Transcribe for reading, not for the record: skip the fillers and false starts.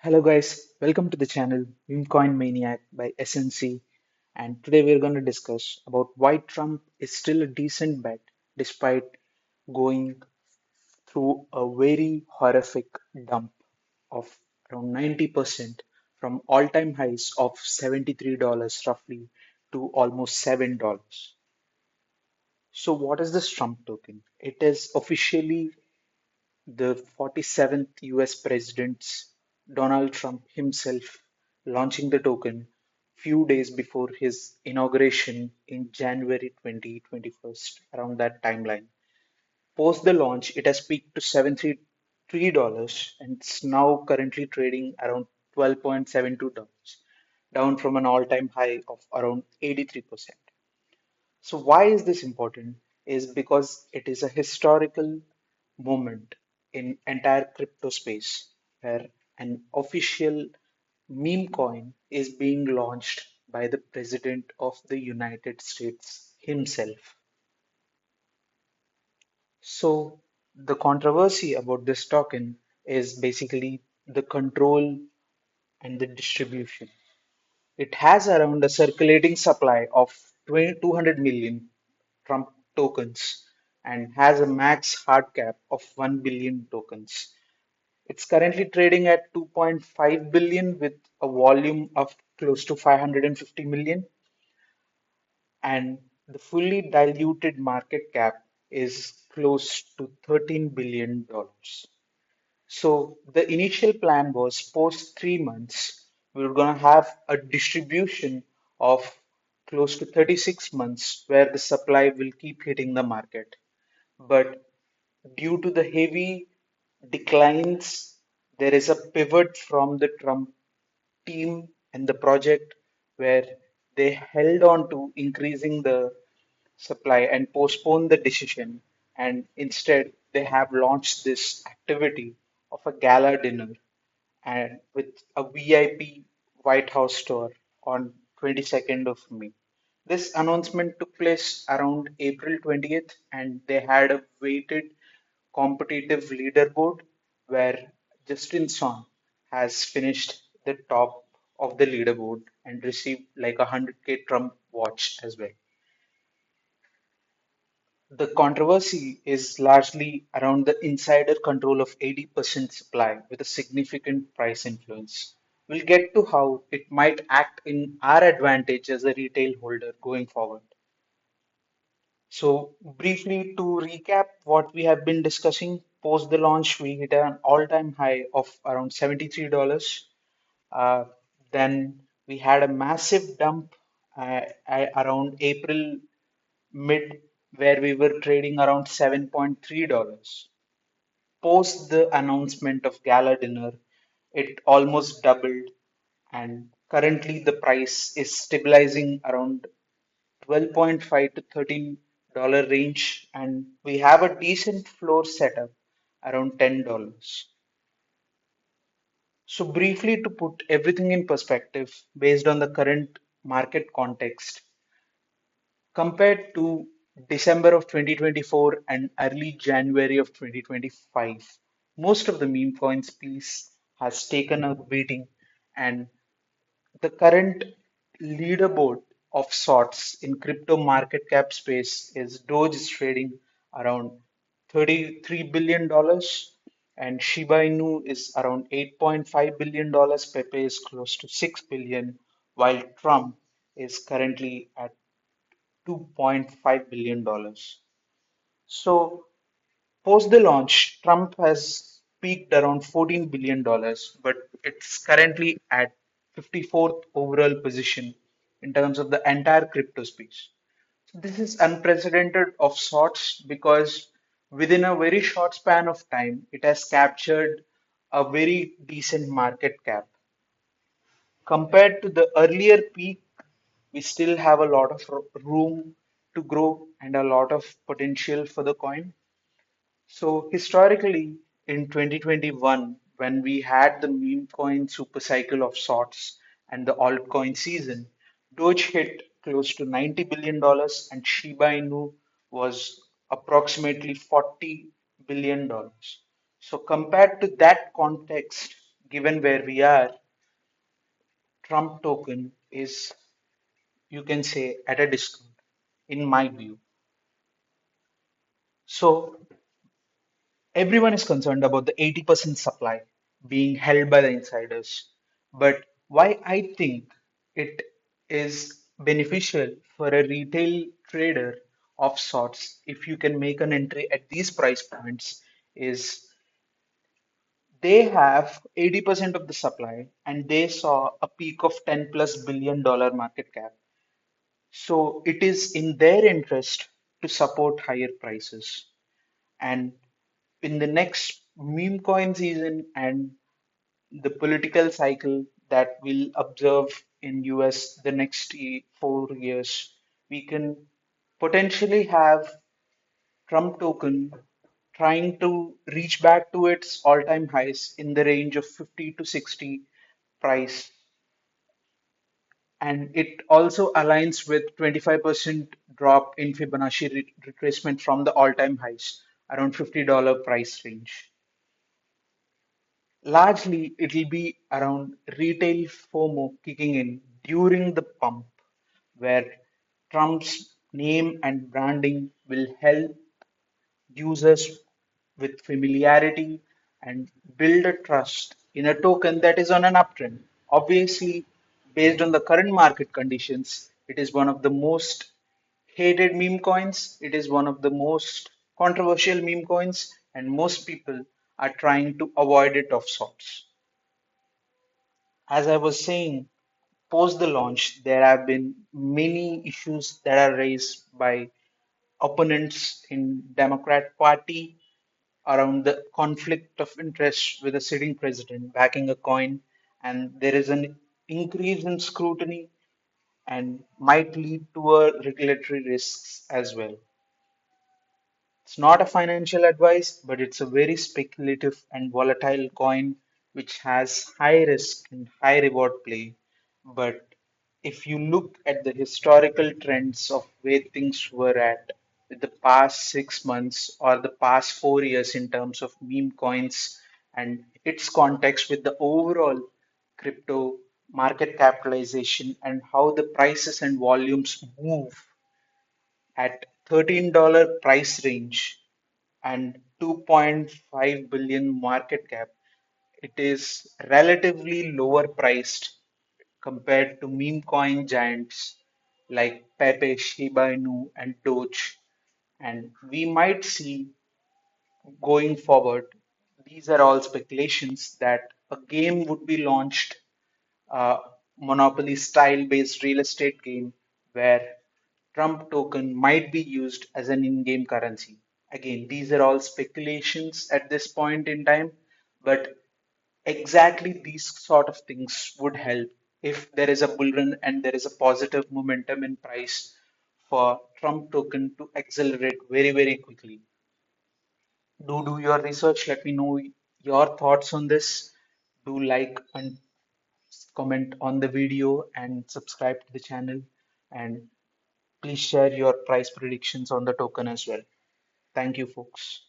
Hello guys, welcome to the channel Meme Coin Maniac by SNC, and today we're going to discuss about why Trump is still a decent bet despite going through a very horrific dump of around 90% from all-time highs of $73 roughly to almost $7. So what is this Trump token? It is officially the 47th US President Donald Trump himself launching the token few days before his inauguration in January 2021, around that timeline. Post the launch, it has peaked to $73 and it's now currently trading around $12.72, down from an all-time high of around 83%. So why is this important? Is because it is a historical moment in entire crypto space where an official meme coin is being launched by the President of the United States himself. So the controversy about this token is basically the control and the distribution. It has around a circulating supply of 200 million Trump tokens and has a max hard cap of 1 billion tokens. It's currently trading at 2.5 billion with a volume of close to 550 million, and the fully diluted market cap is close to $13 billion. So the initial plan was post 3 months, we were going to have a distribution of close to 36 months where the supply will keep hitting the market. But due to the heavy declines, there is a pivot from the Trump team and the project where they held on to increasing the supply and postponed the decision. And instead, they have launched this activity of a gala dinner and with a VIP White House tour on 22nd of May. This announcement took place around April 20th, and they had a weighted competitive leaderboard where Justin Sun has finished the top of the leaderboard and received like a 100K Trump watch as well. The controversy is largely around the insider control of 80% supply with a significant price influence. We'll get to how it might act in our advantage as a retail holder going forward. So, briefly to recap what we have been discussing, post the launch, we hit an all-time high of around $73. Uh, then we had a massive dump around April mid, where we were trading around $7.3. Post the announcement of gala dinner, it almost doubled, and currently the price is stabilizing around 12.5 to $13 range, and we have a decent floor setup around $10. So, briefly to put everything in perspective, based on the current market context, compared to December of 2024 and early January of 2025, most of the meme coins piece has taken a beating, and the current leaderboard of sorts in crypto market cap space is Doge is trading around $33 billion and Shiba Inu is around $8.5 billion. Pepe is close to 6 billion, while Trump is currently at $2.5 billion. So, post the launch, Trump has peaked around $14 billion, but it's currently at 54th overall position in terms of the entire crypto space. So this is unprecedented of sorts because within a very short span of time, it has captured a very decent market cap. Compared to the earlier peak, we still have a lot of room to grow and a lot of potential for the coin. So historically, in 2021, when we had the meme coin super cycle of sorts and the altcoin season, Doge hit close to $90 billion and Shiba Inu was approximately $40 billion. So compared to that context, given where we are, Trump token is, you can say, at a discount, in my view. So everyone is concerned about the 80% supply being held by the insiders. But why I think it is beneficial for a retail trader of sorts, if you can make an entry at these price points, is they have 80% of the supply and they saw a peak of 10 plus billion-dollar market cap. So it is in their interest to support higher prices. And in the next meme coin season and the political cycle that we'll observe in US the next 4 years, we can potentially have Trump token trying to reach back to its all-time highs in the range of 50 to 60 price. And it also aligns with 25% drop in Fibonacci retracement from the all-time highs, around $50 price range. Largely, it'll be around retail FOMO kicking in during the pump, where Trump's name and branding will help users with familiarity and build a trust in a token that is on an uptrend. Obviously, based on the current market conditions, it is one of the most hated meme coins. It is one of the most controversial meme coins, and most people are trying to avoid it of sorts. As I was saying, post the launch, there have been many issues that are raised by opponents in Democrat Party around the conflict of interest with a sitting president backing a coin, and there is an increase in scrutiny and might lead to a regulatory risks as well. It's not a financial advice, but it's a very speculative and volatile coin which has high risk and high reward play. But if you look at the historical trends of where things were at with the past 6 months or the past 4 years in terms of meme coins and its context with the overall crypto market capitalization and how the prices and volumes move at $13 price range and 2.5 billion market cap, it is relatively lower priced compared to meme coin giants like Pepe, Shiba Inu, and Doge. And we might see going forward, these are all speculations that a game would be launched, a monopoly style based real estate game where Trump token might be used as an in game currency. Again, these are all speculations at this point in time, but exactly these sort of things would help if there is a bull run and there is a positive momentum in price for Trump token to accelerate very, very quickly. Do your research. Let me know your thoughts on this. Do like and comment on the video and subscribe to the channel. And please share your price predictions on the token as well. Thank you, folks.